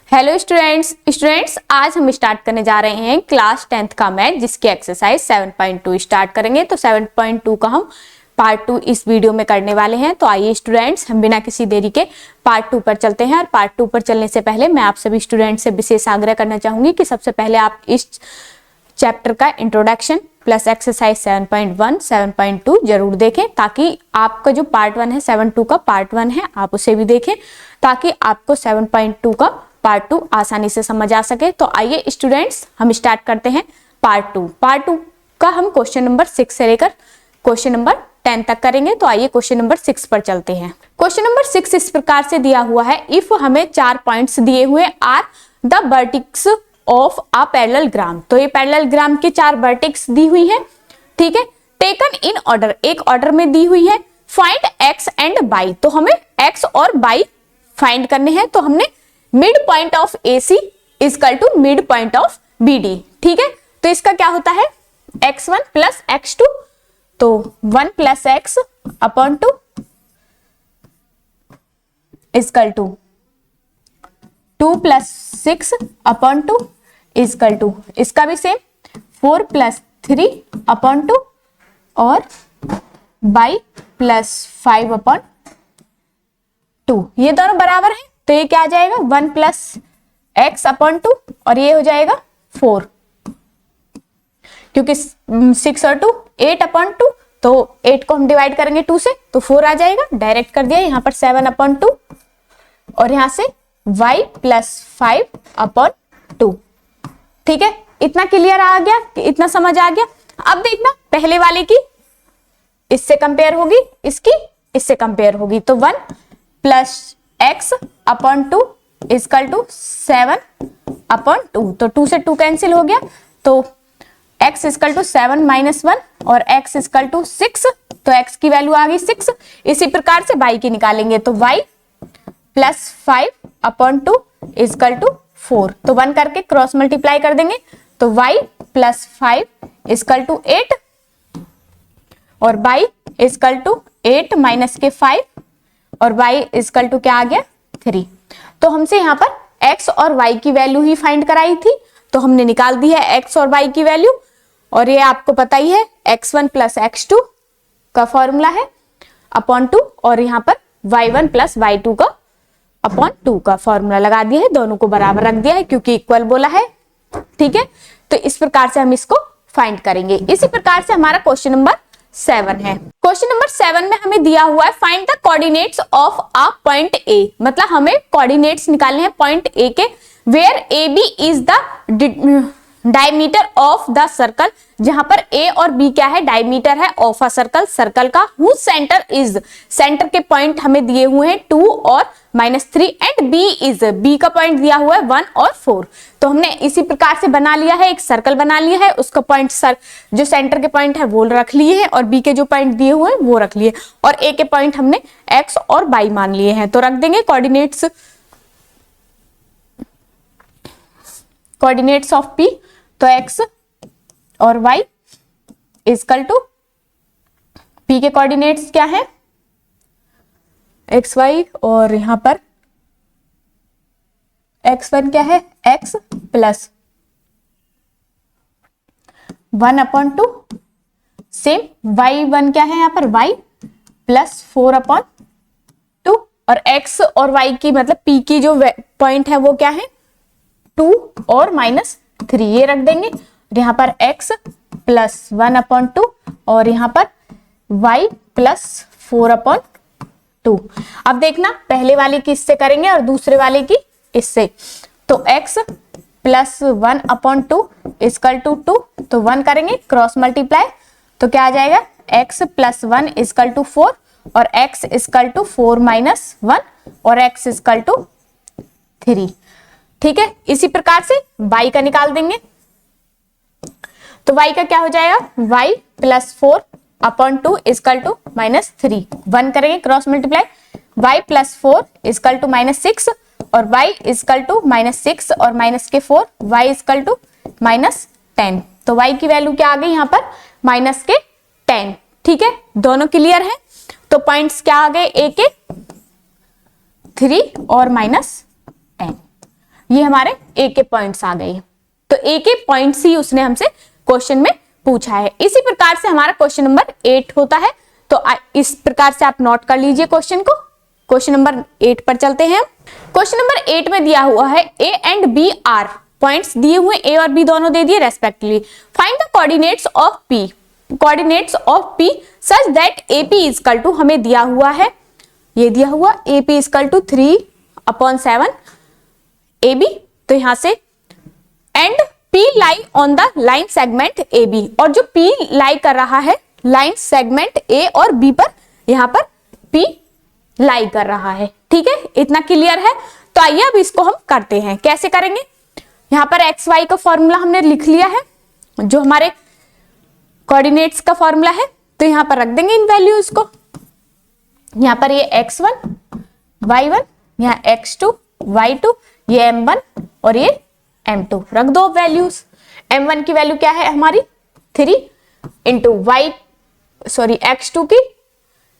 Hello students आज हम start करने जा रहे हैं क्लास 10th का मैथ जिसकी एक्सरसाइज 7.2 स्टार्ट करेंगे। तो 7.2 का हम पार्ट 2 इस वीडियो में करने वाले हैं। तो आइए स्टूडेंट्स हम बिना किसी देरी के पार्ट 2 पर चलते हैं। और पार्ट 2 पर चलने से पहले मैं आप सभी स्टूडेंट से विशेष आग्रह करना चाहूंगी कि सबसे पहले आप इस चैप्टर का इंट्रोडक्शन प्लस एक्सरसाइज 7.1 7.2 जरूर देखें, ताकि आपका जो पार्ट 1 है 7.2 का पार्ट 1 है आप उसे भी देखें, ताकि आपको 7.2 का पार्ट 2 आसानी से समझ आ सके। तो आइए स्टूडेंट्स हम स्टार्ट करते हैं पार्ट 2। पार्ट 2 का हम क्वेश्चन नंबर 6 से लेकर क्वेश्चन नंबर 10 तक करेंगे। तो आइए क्वेश्चन नंबर 6 पर चलते हैं। क्वेश्चन नंबर 6 इस प्रकार से दिया हुआ है, इफ हमें 4 पॉइंट्स दिए हुए are the vertices of a parallelogram. तो ये पैरेलल ग्राम के 4 वर्टेक्स दी हुई है, ठीक है, टेकन इन ऑर्डर, एक ऑर्डर में दी हुई है। फाइंड एक्स एंड वाई, तो हमें एक्स और वाई फाइंड करने हैं। तो हमने mid point of AC equal to mid point of BD, ठीक है। तो इसका क्या होता है x1 प्लस x2, तो 1 plus x upon 2 equal to 2 plus 6 upon 2 equal to, इसका भी सेम 4 प्लस 3 अपॉन 2 और y प्लस 5 अपॉन 2, ये दोनों बराबर है। तो ये क्या आ जाएगा 1 प्लस x अपॉन 2 और ये हो जाएगा 4, क्योंकि 6 और 2 8 अपॉन 2, तो 8 को हम डिवाइड करेंगे 2 से तो 4 आ जाएगा, डायरेक्ट कर दिया। यहाँ पर 7 अपॉन 2 और यहाँ से y प्लस 5 अपॉन 2, ठीक है। इतना क्लियर आ गया, इतना समझ आ गया। अब देखना पहले वाले की इससे कंपेयर होगी, इसकी इससे कंपेयर होगी। तो 1 plus x upon 2 equal to 7 upon 2, तो 2 से 2 कैंसिल हो गया, तो x इजकल टू 7 माइनस 1 और x इजकल टू 6, तो x की वैल्यू आ गई 6। इसी प्रकार से y की निकालेंगे, तो y plus 5 upon 2 equal to 4, तो 1 करके क्रॉस मल्टीप्लाई कर देंगे, तो y प्लस 5 इजकल टू 8 और y इजकल टू 8 माइनस के 5 और y इजकल टू क्या आ गया 3। तो हमसे यहाँ पर x और y की वैल्यू ही फाइंड कराई थी, तो हमने निकाल दी है x और y की वैल्यू। और ये आपको पता ही है x1 प्लस x2 का फॉर्मूला है अपॉन 2, और यहाँ पर y1 प्लस y2 का अपॉन 2 का फॉर्मूला लगा दिया है, दोनों को बराबर रख दिया है क्योंकि इक्वल बोला है, ठीक है। तो इस प्रकार से हम इसको फाइंड करेंगे। इसी प्रकार से हमारा क्वेश्चन नंबर 7 है। क्वेश्चन नंबर 7 में हमें दिया हुआ है find the coordinates of a point A, मतलब हमें कोऑर्डिनेट्स निकालने हैं पॉइंट A के, where AB is the diameter of the circle, जहां पर A और B क्या है डायमीटर है ऑफ अ सर्कल, सर्कल का, हुज सेंटर इज, सेंटर के पॉइंट हमें दिए हुए हैं 2 और -3 एंड B इज, B का पॉइंट दिया हुआ है 1 और 4। तो हमने इसी प्रकार से बना लिया है, एक सर्कल बना लिया है, उसका पॉइंट जो सेंटर के पॉइंट है वो रख लिए हैं और B के जो पॉइंट दिए हुए हैं वो रख लिए, और A के पॉइंट हमने X और Y मान लिए हैं। तो रख देंगे कोऑर्डिनेट्स ऑफ P, तो x और y इजकल टू P के कोऑर्डिनेट्स क्या है x y, और यहां पर x1 क्या है x plus 1 upon 2, same y1 क्या है यहाँ पर y प्लस 4 अपॉन 2, और x और y की मतलब P की जो पॉइंट है वो क्या है 2 और -3, ये रख देंगे। यहाँ पर x प्लस 1 अपॉन 2 और यहाँ पर y प्लस 4 अपॉन 2। अब देखना पहले वाले की इससे करेंगे और दूसरे वाले की इससे, तो x plus 1 upon 2 equal to 2, तो 1 करेंगे क्रॉस मल्टीप्लाई, तो क्या आ जाएगा x प्लस 1 इजकल टू 4 और x इजकल टू 4 माइनस 1 और x इजकल टू 3, ठीक है। इसी प्रकार से y का निकाल देंगे, तो y का क्या हो जाएगा y plus 4 upon 2 equal to -3, 1 करेंगे cross multiply, y plus 4 equal to -6 और y इजकल टू -6 और माइनस के 4, y इजकल टू -10, तो y की वैल्यू क्या आ गई यहाँ पर -10, ठीक है। दोनों क्लियर है, तो पॉइंट्स क्या आ गए A के 3 और -10। ये हमारे ए के पॉइंट्स आ गए। तो ए के पॉइंट्स ही उसने हमसे क्वेश्चन में पूछा है। इसी प्रकार से हमारा क्वेश्चन नंबर 8 होता है। तो इस प्रकार से आप नोट कर लीजिए क्वेश्चन को। क्वेश्चन नंबर 8 पर चलते हैं। क्वेश्चन नंबर 8 में दिया हुआ है A and B are, points दिए हुए ए और बी दोनों दे दिए respectively. Find the coordinates of P, coordinates of P such that AP is equal to, हमें दिया हुआ है, ये दिया हुआ AP is equal to 3/7 A B. तो यहां से and P lie on the line segment A B, और जो P लाई कर रहा है लाइन सेगमेंट ए और बी पर, यहां पर P लाई कर रहा है। ठीक है, इतना क्लियर है। तो आइए अब इसको हम करते हैं। कैसे करेंगे, यहां पर एक्स वाई का फॉर्मूला हमने लिख लिया है, जो हमारे कोऑर्डिनेट्स का फॉर्मूला है। तो यहां पर रख देंगे इन वैल्यूज को। यहां पर ये x1 y1, यहाँ x2 y2, ये m1 और ये m2, रख दो वैल्यूज। m1 की वैल्यू क्या है हमारी 3 इंटू x2 की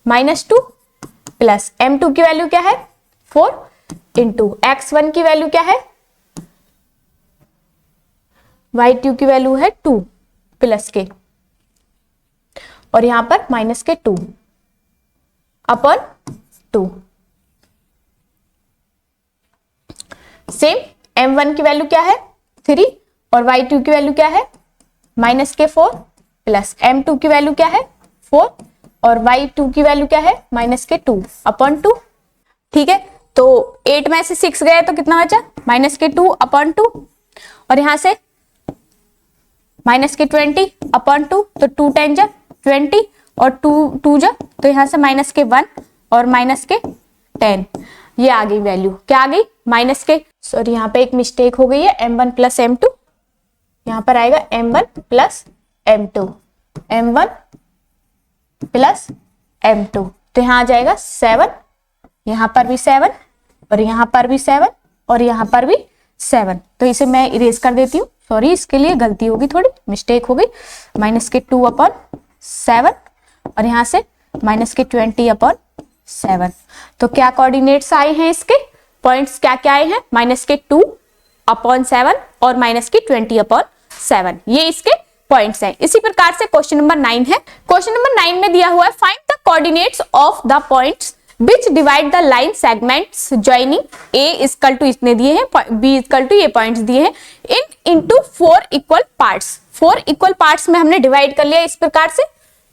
-2 प्लस m2 की वैल्यू क्या है 4 इंटू x1 की वैल्यू क्या है, y2 की वैल्यू है 2 प्लस के, और यहां पर माइनस के 2 अपॉन 2। सेम m1 की वैल्यू क्या है 3 और y2 की वैल्यू क्या है -4 प्लस m2 की वैल्यू क्या है 4 और y2 की वैल्यू क्या है -2 अपॉन 2। ठीक है, तो 8 में से 6 गए तो कितना बचा -2 अपॉन 2, और यहां से -20 अपॉन 2, तो 2 10 जा 20 और 2 जा, तो यहां से -1 और -10, ये आ गई वैल्यू। क्या आ गई सॉरी यहाँ पे एक मिस्टेक हो गई है, m1 प्लस m2, यहां पर आएगा m1 plus m2, m1 plus m2, तो यहां आ जाएगा 7, यहां पर भी 7 और यहां पर भी 7 और यहां पर भी 7। तो इसे मैं इरेज कर देती हूँ, सॉरी इसके लिए गलती होगी, थोड़ी मिस्टेक हो गई। -2 अपॉन 7 और यहां से -20 अपॉन 7। तो क्या कोऑर्डिनेट्स आए हैं, इसके पॉइंट्स क्या क्या आए हैं -2 अपॉन 7 और -20 अपॉन 7, ये इसके पॉइंट्स हैं। इसी प्रकार से क्वेश्चन नंबर 9 है। क्वेश्चन नंबर 9 में दिया हुआ है find the coordinates of the points which divide the line segments joining A equal to इतने दिए हैं, बी इक्वल टू ये पॉइंट्स दिए हैं into 4 equal parts. 4 equal parts में हमने डिवाइड कर लिया इस प्रकार से।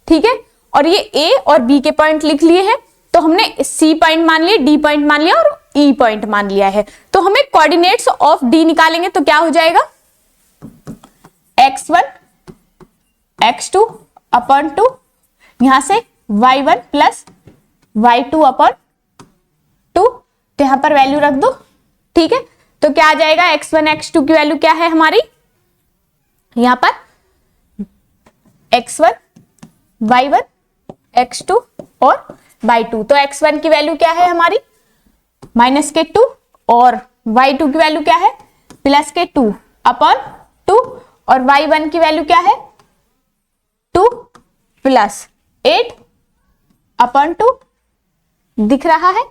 ठीक है, और ये ए और बी के पॉइंट लिख लिए हैं, तो हमने सी पॉइंट मान लिया, डी पॉइंट मान लिया और ई पॉइंट मान लिया है। तो हमें कोऑर्डिनेट्स ऑफ डी निकालेंगे तो क्या हो जाएगा x1 x2 अपॉन 2, यहां से y1 प्लस y2 अपॉन 2, तो यहां पर वैल्यू रख दो। ठीक है, तो क्या आ जाएगा x1 x2 की वैल्यू क्या है हमारी, यहां पर x1 y1 x2 और y2। तो x1 की वैल्यू क्या है हमारी -2 और y2 की वैल्यू क्या है +2 अपॉन 2 और y1 की वैल्यू क्या है 2 + 8 अपॉन 2 दिख रहा है।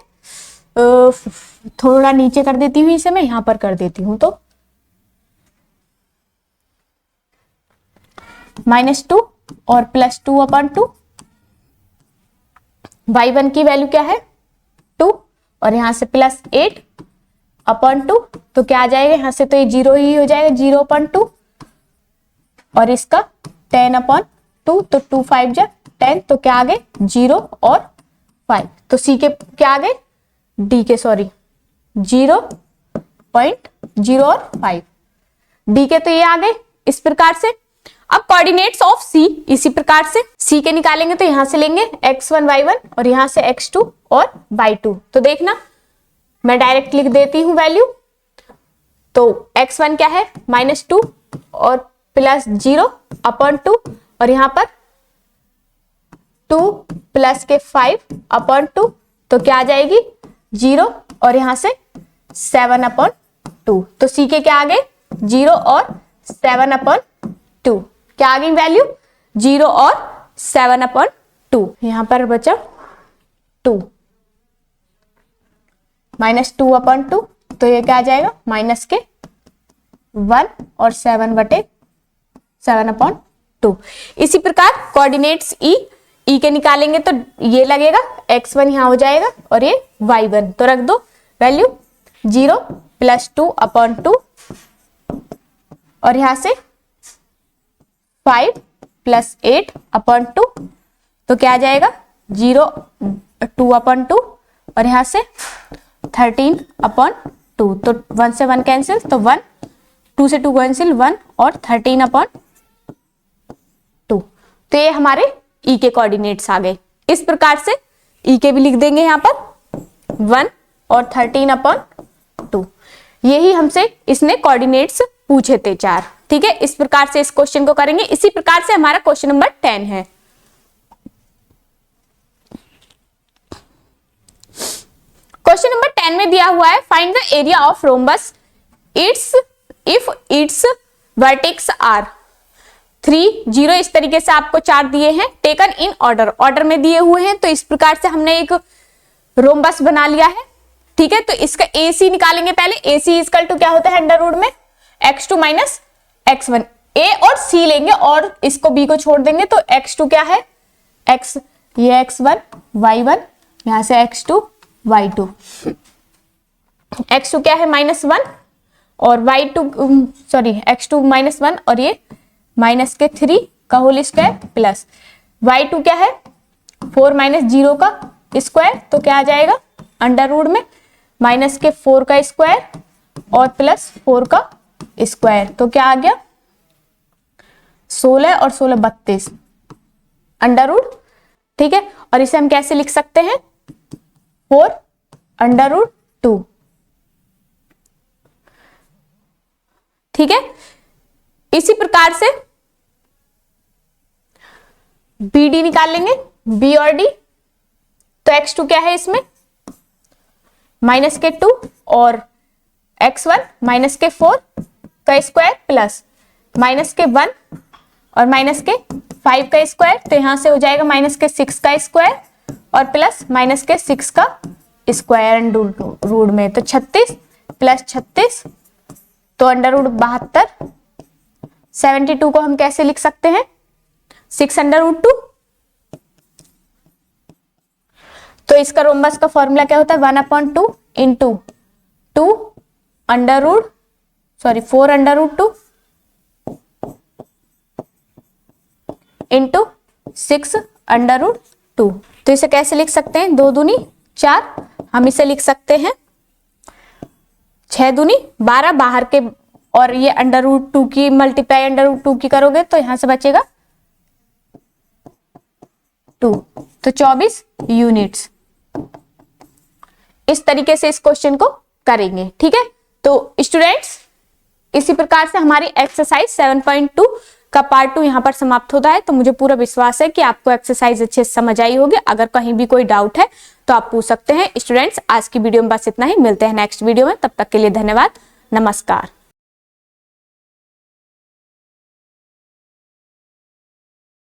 थोड़ा नीचे कर देती हूँ इसे, मैं यहां पर कर देती हूं, तो -2 और +2 अपॉन 2, y1 की वैल्यू क्या है 2 और यहां से +8 अपॉन 2, तो क्या आ जाएगा यहां से, तो ये 0 ही हो जाएगा, 0 अपॉन 2 और इसका 10 अपॉन 2, तो 2 5 जा 10, तो क्या आ गए 0 और 5। तो सी के क्या आ गए, डी के सॉरी 0.0 और 5, डी के तो ये आ गए इस प्रकार से। अब कोऑर्डिनेट्स ऑफ सी इसी प्रकार से सी के निकालेंगे, तो यहां से लेंगे x1 y1 और यहां से x2 और y2। तो देखना मैं डायरेक्ट लिख देती हूं वैल्यू, तो x1 क्या है -2 और +0 अपॉन 2 और यहां पर 2 प्लस के 5 अपॉन 2, तो क्या आ जाएगी 0 और यहां से 7 अपॉन 2। तो सी के क्या आ गए 0 और 7 अपॉन 2, क्या आ गई वैल्यू 0 और 7 अपॉन 2। यहां पर बचा 2 -2 अपॉन 2 तो ये क्या आ जाएगा माइनस के 1 और 7/7/2। इसी प्रकार कोऑर्डिनेट्स ई के निकालेंगे तो ये लगेगा x1 यहाँ हो जाएगा और ये y1, तो रख दो वैल्यू 0 + 2/2 और यहां से 5 + 8/2, तो क्या आ जाएगा 0 2/2 और यहां से 13/2, तो 1 से 1 कैंसिल, तो 1 2 से 2 कैंसिल 1 और 13/2। तो ये हमारे ई के कोऑर्डिनेट्स आ गए। इस प्रकार से ई के भी लिख देंगे यहाँ पर 1 और 13/2। यही हमसे इसने कोऑर्डिनेट्स पूछे थे 4। ठीक है, इस प्रकार से इस क्वेश्चन को करेंगे। इसी प्रकार से हमारा क्वेश्चन नंबर 10 है। क्वेश्चन नंबर 10 में दिया हुआ है find the area of rhombus its if its vertex are 3 0। इस तरीके से आपको 4 दिए हैं, टेकन इन ऑर्डर में दिए हुए हैं। तो इस प्रकार से हमने एक रोम्बस बना लिया है। ठीक है, तो इसका AC निकालेंगे पहले। AC इक्वल टू क्या होता है अंडर रूट में x2 - x1। A और C लेंगे और इसको B को छोड़ देंगे, तो x2 क्या है x, ये x1 y1, यहां से x2 y2। x2 क्या है -1 और y2 x2 -1 और ये माइनस के 3 का होल स्क्वायर प्लस y2 क्या है 4 - 0 का स्क्वायर, तो क्या आ जाएगा अंडर रूट में माइनस के 4 का स्क्वायर और प्लस 4 का स्क्वायर, तो क्या आ गया 16 और 16 32 अंडर रूट। ठीक है, और इसे हम कैसे लिख सकते हैं 4/2। ठीक है, इसी प्रकार से BD निकाल लेंगे, B और D। तो x2 क्या है इसमें माइनस के 2 और x1 माइनस के 4 का स्क्वायर प्लस माइनस के 1 और माइनस के 5 का स्क्वायर, तो यहां से हो जाएगा माइनस के 6 का स्क्वायर और प्लस माइनस के 6 का स्क्वायर अंडर रूट में, तो 36 + 36, तो अंडर रूट 72। 72 को हम कैसे लिख सकते हैं 6/2। तो इसका रोम्बस का फॉर्मूला क्या होता है 1/2 इंटू 4/2 इंटू 6/2। तो इसे कैसे लिख सकते हैं 2 दूनी 4, हम इसे लिख सकते हैं 6 दूनी 12 बाहर के, और ये √2 की मल्टीप्लाई √2 की करोगे तो यहां से बचेगा 2, तो 24 यूनिट्स। इस तरीके से इस क्वेश्चन को करेंगे। ठीक है, तो स्टूडेंट्स इसी प्रकार से हमारी एक्सरसाइज 7.2 का पार्ट 2 यहाँ पर समाप्त होता है। तो मुझे पूरा विश्वास है कि आपको एक्सरसाइज अच्छे से समझ आई होगी। अगर कहीं भी कोई डाउट है तो आप पूछ सकते हैं। स्टूडेंट्स आज की वीडियो में बस इतना ही, मिलते हैं नेक्स्ट वीडियो में, तब तक के लिए धन्यवाद, नमस्कार।